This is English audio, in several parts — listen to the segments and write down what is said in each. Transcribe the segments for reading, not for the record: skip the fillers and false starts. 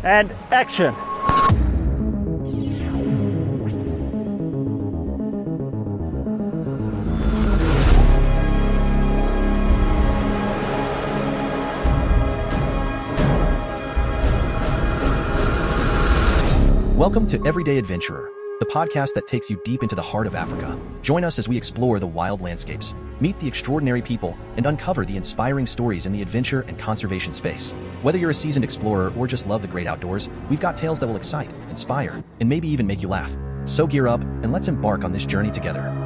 and action. Welcome to Everyday Adventurer, the podcast that takes you deep into the heart of Africa. Join us as we explore the wild landscapes, meet the extraordinary people, and uncover the inspiring stories in the adventure and conservation space. Whether you're a seasoned explorer or just love the great outdoors, we've got tales that will excite, inspire, and maybe even make you laugh. So gear up and let's embark on this journey together.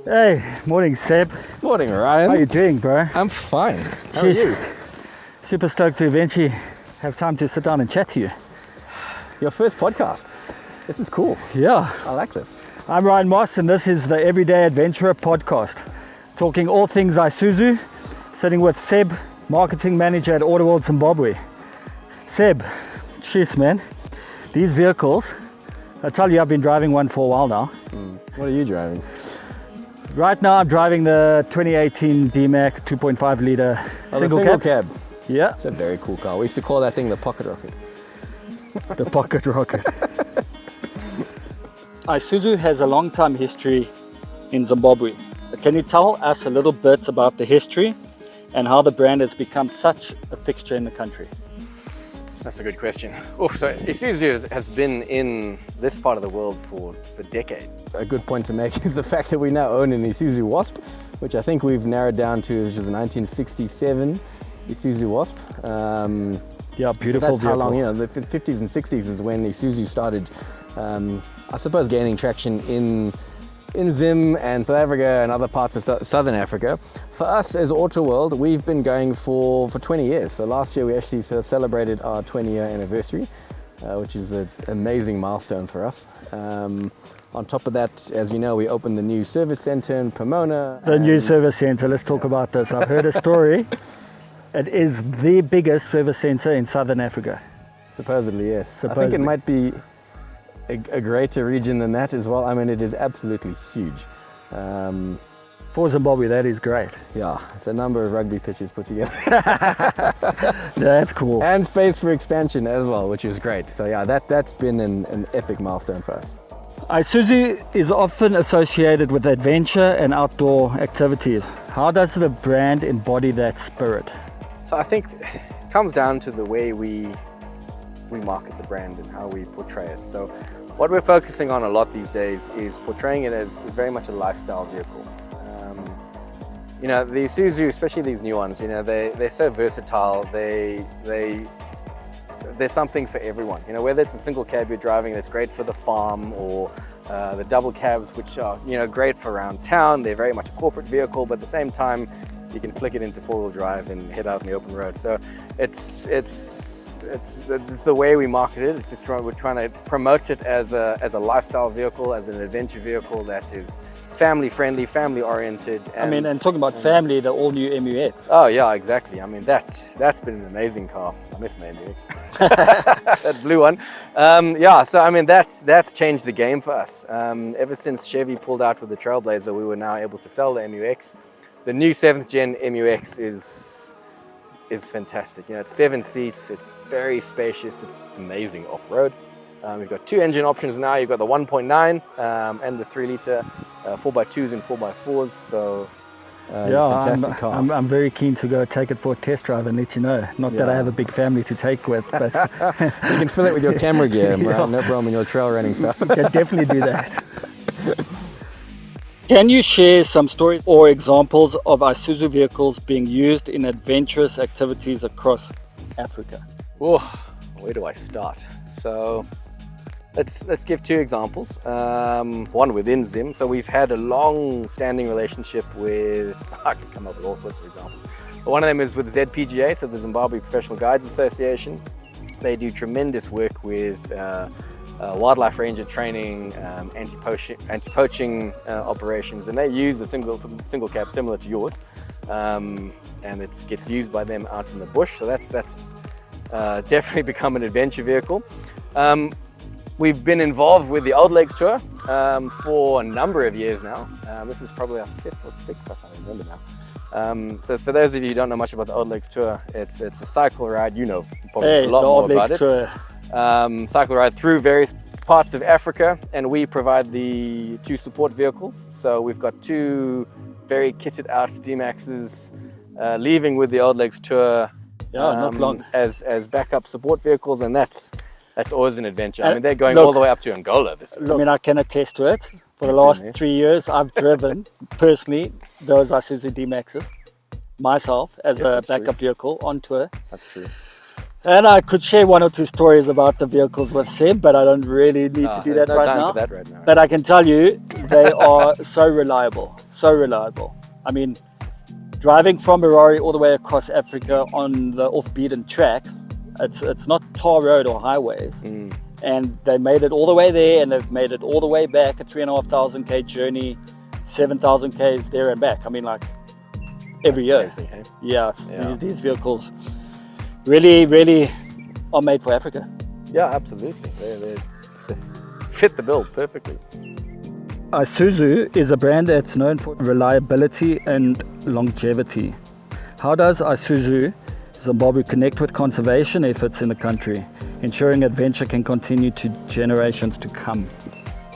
Hey, morning Seb. Morning, Ryan. How you doing, bro? I'm fine. How are you? Super stoked to eventually have time to sit down and chat to you. Your first podcast. This is cool. Yeah. I like this. I'm Ryan Moss and this is the Everyday Adventurer podcast. Talking all things Isuzu, sitting with Seb, marketing manager at Autoworld Zimbabwe. Seb, jeez man, these vehicles, I tell you I've been driving one for a while now. What are you driving? Right now I'm driving the 2018 D-Max 2.5 litre single cab. Yeah. It's a very cool car. We used to call that thing the Pocket Rocket. The Pocket Rocket. Isuzu has a long time history in Zimbabwe. Can you tell us a little bit about the history and how the brand has become such a fixture in the country? That's a good question. So Isuzu has been in this part of the world for decades. A good point to make is the fact that we now own an Isuzu Wasp, which I think we've narrowed down to is the 1967 Isuzu Wasp. Yeah, beautiful so that's vehicle. how long, the 50s and 60s is when Isuzu started, I suppose, gaining traction in Zim and South Africa and other parts of Southern Africa. For us as Autoworld, we've been going for 20 years. So last year we actually celebrated our 20-year anniversary, which is an amazing milestone for us. On top of that, as we know, we opened the new service center in Pomona. The new service center, let's talk about this. I've heard a story. It is the biggest service center in Southern Africa. Supposedly, yes. Supposedly. I think it might be a greater region than that as well. I mean, it is absolutely huge. For Zimbabwe, that is great. Yeah, it's a number of rugby pitches put together. That's cool. And space for expansion as well, which is great. So yeah, that's been an epic milestone for us. Isuzu is often associated with adventure and outdoor activities. How does the brand embody that spirit? So I think it comes down to the way we market the brand and how we portray it. So what we're focusing on a lot these days is portraying it as very much a lifestyle vehicle. The Isuzu, especially these new ones, they're so versatile. There's something for everyone. Whether it's a single cab you're driving that's great for the farm, or the double cabs, which are great for around town. They're very much a corporate vehicle, but at the same time, you can flick it into four-wheel drive and head out on the open road. So it's the way we market it. We're trying to promote it as a lifestyle vehicle, as an adventure vehicle that is family friendly, family oriented. And talking about family, the all new MUX. Oh yeah, exactly. I mean, that's been an amazing car. I miss my MUX. That blue one. So I mean, that's changed the game for us. Ever since Chevy pulled out with the Trailblazer, we were now able to sell the MUX. The new 7th gen MUX is fantastic. It's 7 seats, it's very spacious, it's amazing off-road. We've got 2 engine options now. You've got the 1.9 and the 3 litre 4x2s and 4x4s. So fantastic car. I'm very keen to go take it for a test drive and let you know. Not that I have a big family to take with, but you can fill it with your camera gear, right? No problem in your trail running stuff. Can definitely do that. Can you share some stories or examples of Isuzu vehicles being used in adventurous activities across Africa? Oh, where do I start? So let's give 2 examples. One within Zim. So we've had a long-standing relationship with, I can come up with all sorts of examples. But one of them is with ZPGA, so the Zimbabwe Professional Guides Association. They do tremendous work with wildlife ranger training, anti-poaching operations, and they use a single cab similar to yours, and it gets used by them out in the bush. So that's definitely become an adventure vehicle. We've been involved with the Old Lakes Tour for a number of years now. This is probably our 5th or 6th, I can't remember now. So for those of you who don't know much about the Old Lakes Tour, it's a cycle ride. You know probably a lot more about it. Tour. Cycle ride through various parts of Africa, and we provide the 2 support vehicles. So we've got 2 very kitted out D-Maxes leaving with the Old Lakes Tour. Not long. As backup support vehicles, and that's always an adventure. I mean, they're going all the way up to Angola this week. I mean, I can attest to it. For the last 3 years, I've driven personally those Isuzu D-Maxes myself as a backup vehicle on tour. That's true. And I could share 1 or 2 stories about the vehicles with Seb, but I don't really need to do that no right time now. for that right now. But I can tell you, they are so reliable, so reliable. I mean, driving from Harare all the way across Africa on the off-beaten tracks, it's not tar road or highways. And they made it all the way there, and they've made it all the way back, a 3,500 k journey, 7,000 k's there and back. I mean, like every year. Amazing, hey? Yeah, these vehicles really are made for Africa. Yeah, absolutely. They fit the bill perfectly. Isuzu is a brand that's known for reliability and longevity. How does Isuzu Zimbabwe connect with conservation efforts in the country, ensuring adventure can continue to generations to come?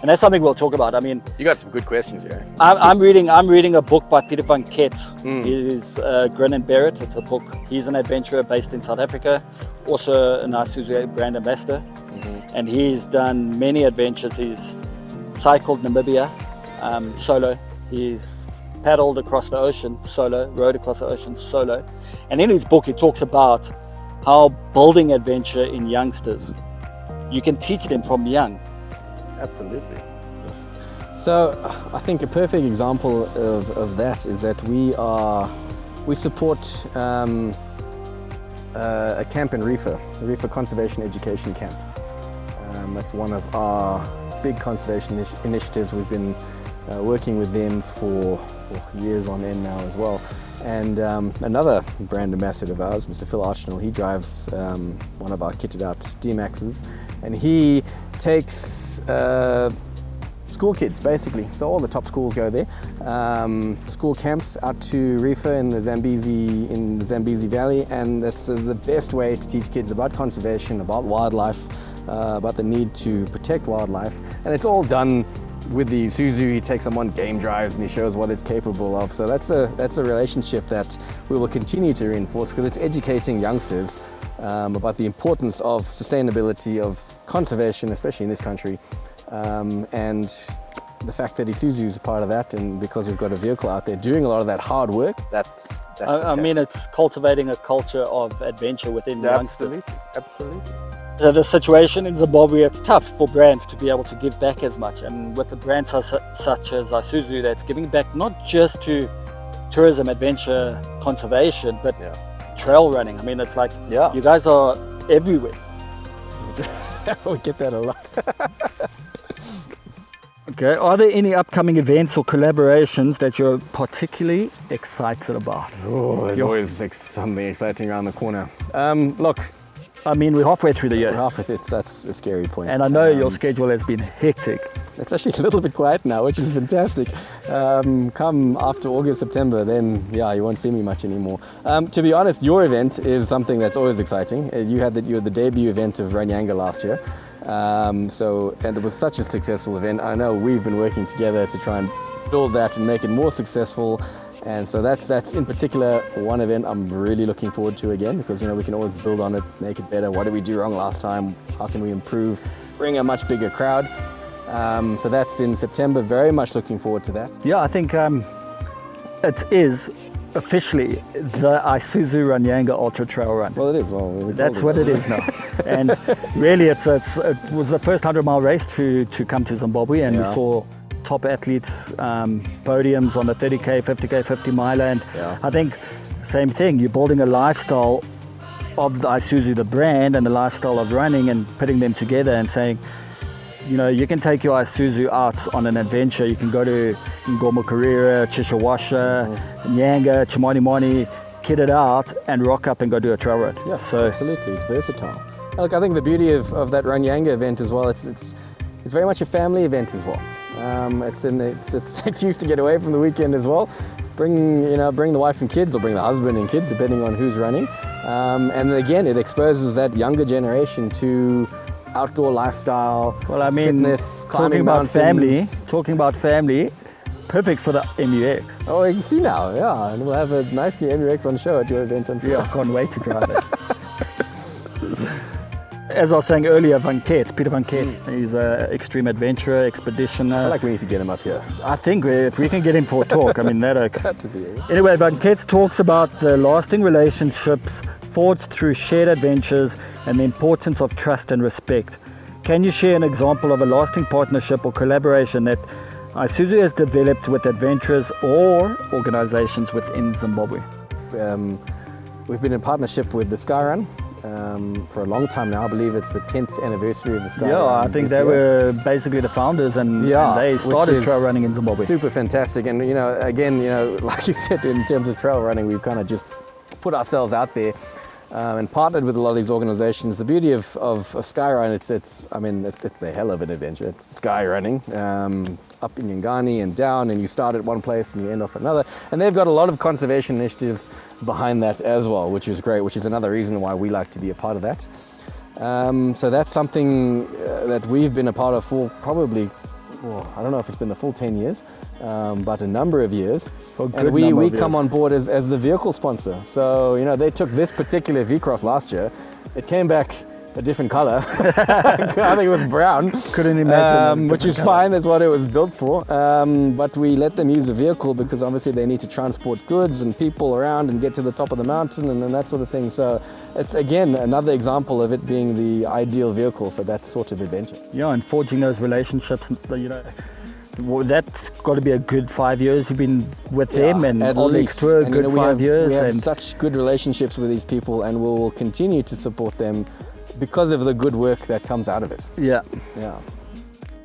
And that's something we'll talk about. I mean, You got some good questions here. I'm reading a book by Peter van Ketz. He's Grin and Bear It. It's a book. He's an adventurer based in South Africa, also an Isuzu brand ambassador, and he's done many adventures. He's cycled Namibia solo. He's paddled across the ocean solo, rode across the ocean solo. And in his book, he talks about how building adventure in youngsters, you can teach them from young. Absolutely. So I think a perfect example of that is that we support a camp in Reefer, the Reefer Conservation Education Camp. That's one of our big conservation initiatives. We've been working with them for years on end now as well. And another brand ambassador of ours, Mr. Phil Archnell, he drives one of our kitted out D-Maxes, and he takes school kids basically. So all the top schools go there. School camps out to Reefer in the Zambezi Valley, and that's the best way to teach kids about conservation, about wildlife, about the need to protect wildlife. And it's all done with the Isuzu. He takes them on game drives and he shows what it's capable of. So that's a relationship that we will continue to reinforce, because it's educating youngsters about the importance of sustainability, of conservation, especially in this country, and the fact that Isuzu is a part of that, and because we've got a vehicle out there doing a lot of that hard work, that's I mean, it's cultivating a culture of adventure within youngsters. Absolutely. The situation in Zimbabwe, it's tough for brands to be able to give back as much, and with the brands such as Isuzu, that's giving back not just to tourism, adventure, conservation, but trail running. I mean, it's like you guys are everywhere. We get that a lot. Okay, are there any upcoming events or collaborations that you're particularly excited about? Oh, there's always something exciting around the corner. Look, I mean, we're halfway through the year. That's a scary point. And I know your schedule has been hectic. It's actually a little bit quiet now, which is fantastic. Come after August, September, then you won't see me much anymore. To be honest, your event is something that's always exciting. You had the debut event of Ranyanga last year. And it was such a successful event. I know we've been working together to try and build that and make it more successful. And so that's in particular one event I'm really looking forward to again, because we can always build on it, make it better. What did we do wrong last time? How can we improve? Bring a much bigger crowd. So that's in September. Very much looking forward to that. Yeah, I think it is officially the Isuzu Ranyanga Ultra Trail Run. Well, it is. That's what it is now. And really, it was the first 100-mile race to come to Zimbabwe, and we saw top athletes, podiums on the 30K, 50K, 50 miler. And I think same thing, you're building a lifestyle of the Isuzu, the brand, and the lifestyle of running, and putting them together and saying, you can take your Isuzu out on an adventure. You can go to Ngoma Karira, Chishawasha, Nyanga, Chimani, kitted out and rock up and go do a trail run. Yeah, So absolutely, it's versatile. Look, I think the beauty of that Ranyanga event as well, it's very much a family event as well. It's used to get away from the weekend as well. Bring the wife and kids, or bring the husband and kids, depending on who's running. And again, it exposes that younger generation to outdoor lifestyle, well, I mean, fitness, talking climbing about mountains. family, perfect for the MUX. Oh, you can see now, yeah. And we'll have a nice new MUX on show at your event, I'm sure. Yeah, I can't wait to drive it. As I was saying earlier, Peter van Keet, he's an extreme adventurer, expeditioner. I like we need to get him up here. I think if we can get him for a talk, I mean, that'll... Got to be it. Anyway, Van Keet talks about the lasting relationships forged through shared adventures and the importance of trust and respect. Can you share an example of a lasting partnership or collaboration that Isuzu has developed with adventurers or organizations within Zimbabwe? We've been in partnership with the Skyrun for a long time now. I believe it's the 10th anniversary of the Skyrun. Yeah, I think they were basically the founders and they started trail running in Zimbabwe. Super fantastic. And again, like you said, in terms of trail running, we've kind of just put ourselves out there and partnered with a lot of these organizations. The beauty of Skyrun, it's a hell of an adventure. It's sky running up in Yangani and down, and you start at one place and you end off another. And they've got a lot of conservation initiatives behind that as well, which is great, which is another reason why we like to be a part of that. So that's something that we've been a part of for probably, I don't know if it's been the full 10 years, but a number of years. And we come on board as the vehicle sponsor. So, they took this particular V-Cross last year. It came back a different color. I think it was brown. Couldn't imagine. Which is fine, that's what it was built for. But we let them use the vehicle because obviously they need to transport goods and people around and get to the top of the mountain and that sort of thing. So it's again another example of it being the ideal vehicle for that sort of adventure. Yeah, and forging those relationships, that's got to be a good 5 years you've been with them, and Alex Tour, a good 5 years. We have such good relationships with these people, and we'll continue to support them because of the good work that comes out of it. Yeah. Yeah.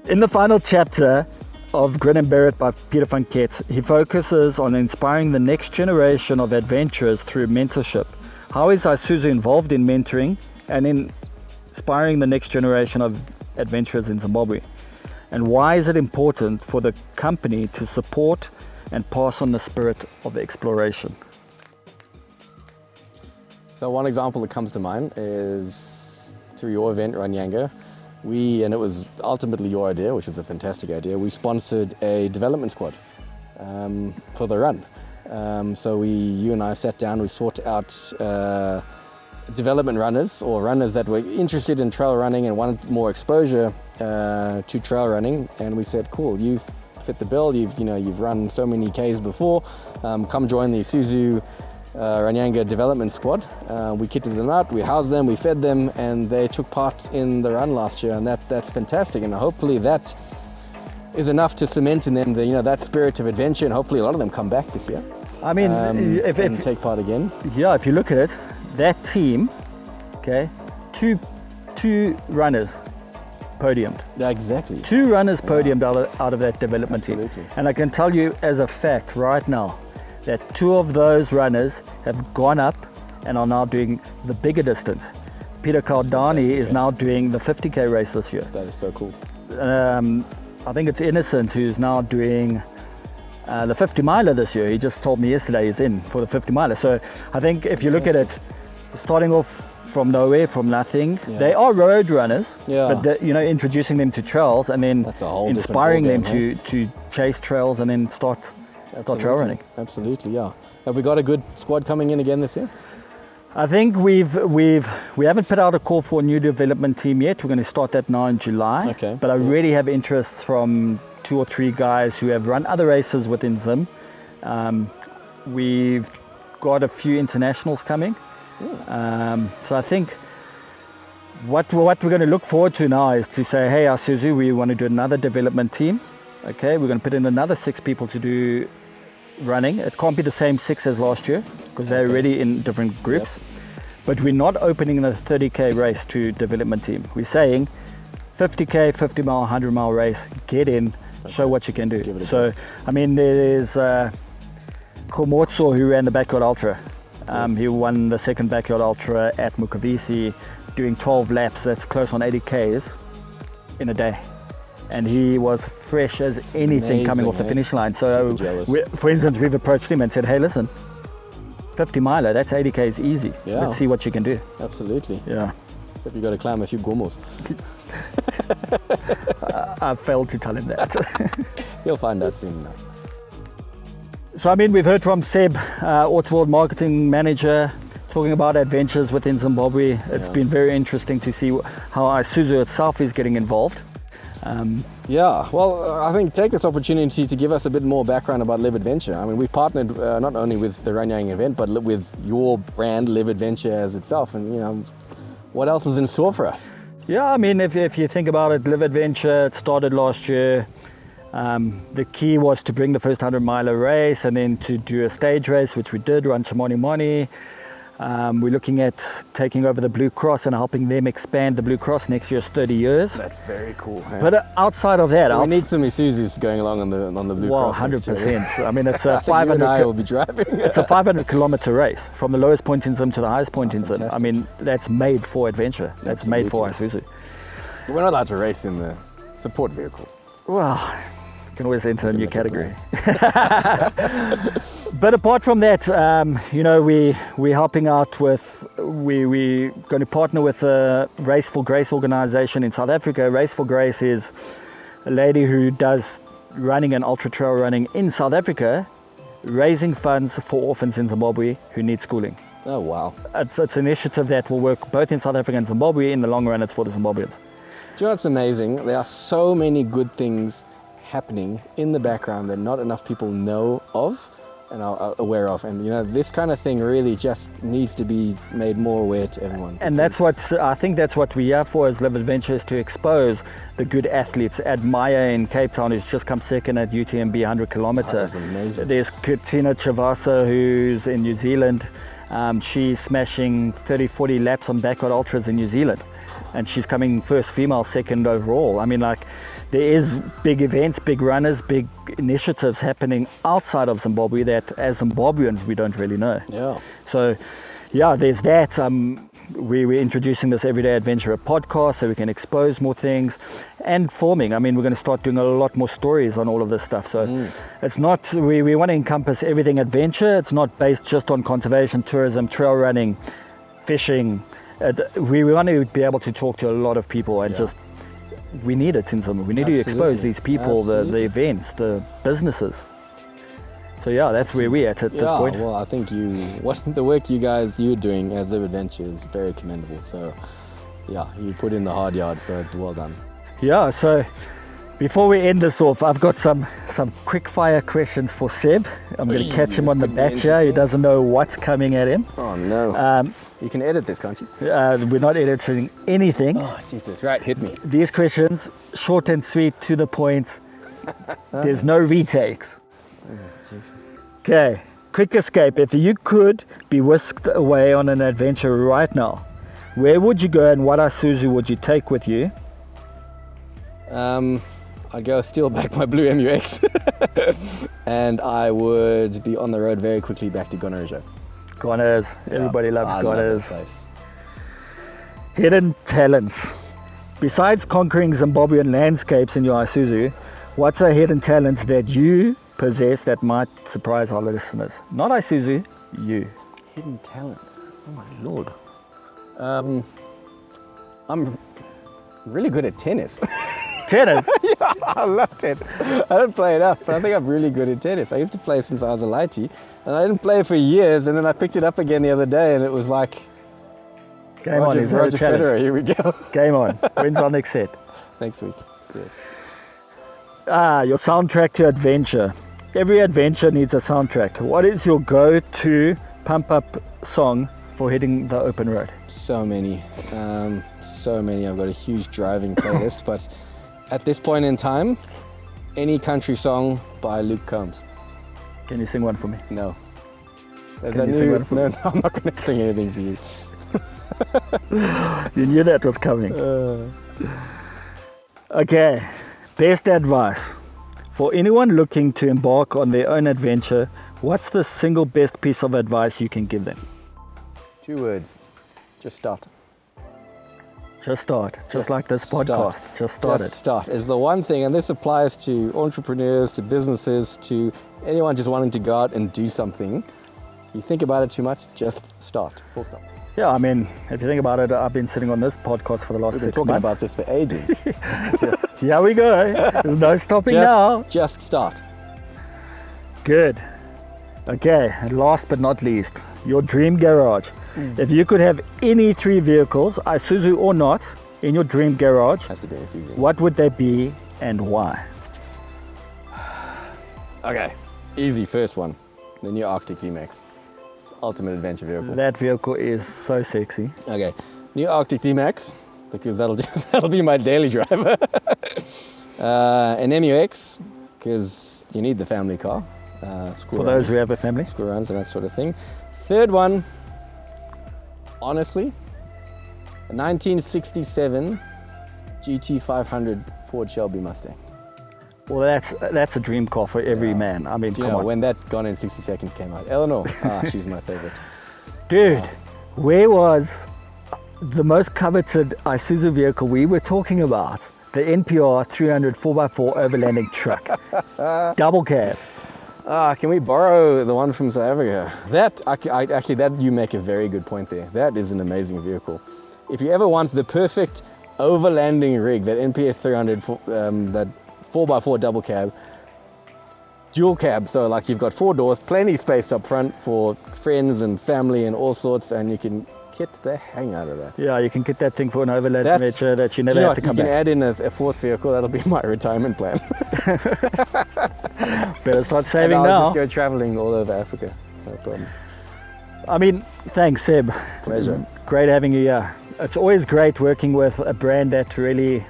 In the final chapter of Grin and Bear It by Peter van Keet, he focuses on inspiring the next generation of adventurers through mentorship. How is Isuzu involved in mentoring and in inspiring the next generation of adventurers in Zimbabwe? And why is it important for the company to support and pass on the spirit of exploration? So one example that comes to mind is through your event, Ranyanga, and it was ultimately your idea, which is a fantastic idea, we sponsored a development squad for the run. So you and I sat down, we sought out development runners or runners that were interested in trail running and wanted more exposure to trail running, and we said, cool, you fit the bill, you've run so many Ks before, come join the Isuzu Ranyanga development squad. We kitted them out, we housed them, we fed them, and they took part in the run last year, and that's fantastic. And hopefully that is enough to cement in them that spirit of adventure, and hopefully a lot of them come back this year. I mean, if take part again. Yeah, if you look at it, that team, okay, two runners podiumed. Yeah, exactly. 2 runners podiumed out of that development Absolutely. team. And I can tell you as a fact right now that 2 of those runners have gone up and are now doing the bigger distance. Peter Caldani is now doing the 50k race this year. That is so cool. I think it's Innocent who's now doing the 50 miler this year. He just told me yesterday he's in for the 50 miler. So I think if you look at it, starting off from nowhere, from nothing, they are road runners, but introducing them to trails and then inspiring them to chase trails and then start trail running. Absolutely, yeah. Have we got a good squad coming in again this year? I think we haven't put out a call for a new development team yet. We're going to start that now in July. Okay. But I already have interest from 2 or 3 guys who have run other races within Zim. We've got a few internationals coming. So I think what we're going to look forward to now is to say, hey, Isuzu, we want to do another development team. Okay, we're going to put in another 6 people to do running. It can't be the same 6 as last year because they're already in different groups. Yep. But we're not opening the 30k race to development team. We're saying 50k, 50 mile, 100 mile race, get in, show what you can do. So, I mean, there's Komotso who ran the Backyard Ultra. Yes. He won the second Backyard Ultra at Mukavisi, doing 12 laps. That's close on 80 Ks in a day. And he was fresh as anything coming off the Amazing, finish line. So, Super jealous. for instance, we've approached him and said, hey, listen, 50 miler, that's 80 Ks easy. Yeah. Let's see what you can do. Absolutely. Yeah. Except you got to climb a few gomos. I failed to tell him that. You'll find out soon enough. So, I mean, we've heard from Seb, Autoworld marketing manager, talking about adventures within Zimbabwe. It's Yeah. been very interesting to see how Isuzu itself is getting involved. Yeah, well, I think take this opportunity to give us a bit more background about Live Adventure. I mean, we've partnered not only with the Ranyang event, but with your brand, Live Adventure, as itself. And, you know, what else is in store for us? Yeah, I mean, if you think about it, Live Adventure, it started last year. The key was to bring the first 100 miler race and then to do a stage race, which we did, run Chimani Mani. We're looking at taking over the Blue Cross and helping them expand the Blue Cross. Next year's 30 years. That's very cool. Hey? But outside of that, So we need some Isuzus going along on the Blue well, Cross. 100%. I mean, it's a I think you and I 500. will be driving. It's a 500 kilometer race from the lowest point in Zim to the highest point in Zim. I fantastic. mean, that's made for adventure. That's made for Isuzu. We're not allowed to race in the support vehicles. Well, you can always enter a new category. But apart from that, you know, we're helping out with, we're going to partner with a Race for Grace organization in South Africa. Race for Grace is a lady who does running and ultra trail running in South Africa, raising funds for orphans in Zimbabwe who need schooling. Oh, wow. It's an initiative that will work both in South Africa and Zimbabwe. In the long run, it's for the Zimbabweans. Do you know what's amazing? There are so many good things happening in the background that not enough people know of and are aware of. And, you know, this kind of thing really just needs to be made more aware to everyone. And that's what I think that's what we are for as Live Adventure, is to expose the good athletes. Admire in Cape Town, who's just come second at UTMB 100 kilometer. That is amazing. There's Katina Chavasa, who's in New Zealand. She's smashing 30-40 laps on Backward Ultras in New Zealand. And she's coming first female, second overall. I mean, like, there is big events, big runners, big initiatives happening outside of Zimbabwe that as Zimbabweans we don't really know. Yeah. So, yeah, there's that. We're introducing this Everyday Adventurer podcast so we can expose more things, and forming. I mean, we're going to start doing a lot more stories on all of this stuff. So it's not, we want to encompass everything adventure. It's not based just on conservation, tourism, trail running, fishing. We want to be able to talk to a lot of people and just, we need it in Zimbabwe. We need to expose these people, the events, the businesses. So yeah, that's where we're at this point. Well, I think the work you're doing as Live Adventure is very commendable. So, yeah, you put in the hard yard, so well done. Yeah, so before we end this off, I've got some quick fire questions for Seb. I'm going to catch him on the this could be bat here. He interesting. doesn't know what's coming at him. Oh, no. You can edit this, can't you? We're not editing anything. Oh, Jesus. Right, hit me. These questions, short and sweet, to the point. There's no retakes. Okay, quick escape. If you could be whisked away on an adventure right now, where would you go and what Isuzu would you take with you? I'd go steal back my blue MUX and I would be on the road very quickly back to Gonarejo. Goners. Everybody loves I love that Goners. place. Hidden talents. Besides conquering Zimbabwean landscapes in your Isuzu, what's a hidden talent that you possess that might surprise our listeners? Not Isuzu, you. Hidden talent. Oh my lord. I'm really good at tennis. Tennis. I love tennis. I don't play enough, but I think I'm really good at tennis. I used to play since I was a lighty, and I didn't play for years, and then I picked it up again the other day, and it was like, Game on, is that a Roger challenge? Federer, here we go. Game on. When's our next set? Next week. Let's do it. Your soundtrack to adventure. Every adventure needs a soundtrack. What is your go-to pump-up song for hitting the open road? So many. I've got a huge driving playlist, but at this point in time, any country song by Luke Combs. Can you sing one for me? No. Can you sing one for me? No, I'm not going to sing anything for you. You knew that was coming. Okay, best advice. For anyone looking to embark on their own adventure, what's the single best piece of advice you can give them? 2 words. Just start. Just start. Just like this start. podcast. Just start Just it. start is the one thing, and this applies to entrepreneurs, to businesses, to anyone just wanting to go out and do something. You think about it too much, just start. Full stop. Yeah, I mean, if you think about it, I've been sitting on this podcast for the last We've been 6 talking months. about this for ages. Here we go. There's no stopping now. Just start. Good. Okay, and last but not least, your dream garage. If you could have any 3 vehicles, Isuzu or not, in your dream garage, Has to be this easy. what would they be and why? Okay, easy first one. The new Arctic D-Max. Ultimate adventure vehicle. That vehicle is so sexy. Okay, new Arctic D-Max, because that'll be my daily driver. An MUX, because you need the family car. For those who have a family. School runs and that sort of thing. Third one, honestly, a 1967 GT500 Ford Shelby Mustang. Well, that's a dream car for every man. I mean, Do you come know on. when that Gone in 60 Seconds came out? Eleanor, she's my favorite. Dude, where was the most coveted Isuzu vehicle we were talking about? The NPR 300 4x4 overlanding truck. Double cab. Can we borrow the one from South Africa? That you make a very good point there. That is an amazing vehicle. If you ever want the perfect overlanding rig, that NPS 300, that 4x4 double cab, dual cab, so like you've got 4 doors, plenty of space up front for friends and family and all sorts, and you can get the hang out of that. Yeah, you can get that thing for an overland adventure that you Do never you know have to what? come You can back. add in a 4th vehicle. That'll be my retirement plan. Better start And saving I'll now. just go traveling all over Africa. No problem. I mean, thanks, Seb. Pleasure. Great having you here. It's always great working with a brand that really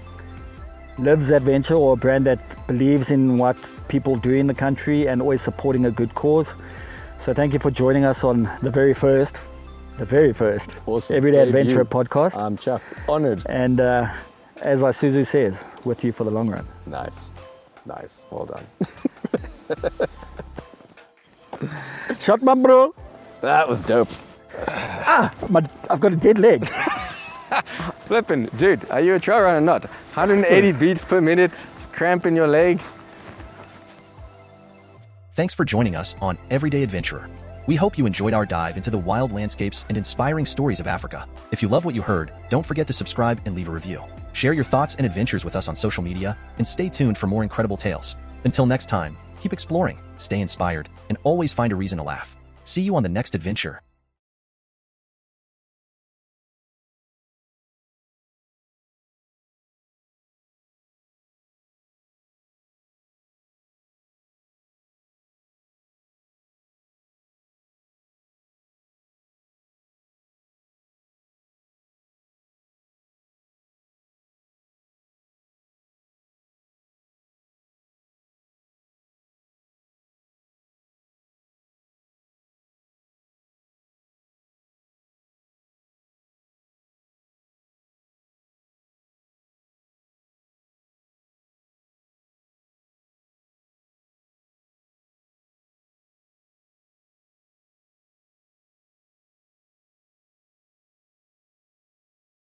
lives adventure, or a brand that believes in what people do in the country and always supporting a good cause. So thank you for joining us on the very first Awesome. Everyday Debut. Adventurer podcast. I'm chuffed. Honored. And as Isuzu says, with you for the long run. Nice. Well done. Shot my bro. That was dope. I've got a dead leg. Flippin', dude, are you a trail runner or not? 180 Sis. beats per minute, cramp in your leg. Thanks for joining us on Everyday Adventurer. We hope you enjoyed our dive into the wild landscapes and inspiring stories of Africa. If you love what you heard, don't forget to subscribe and leave a review. Share your thoughts and adventures with us on social media, and stay tuned for more incredible tales. Until next time, keep exploring, stay inspired, and always find a reason to laugh. See you on the next adventure.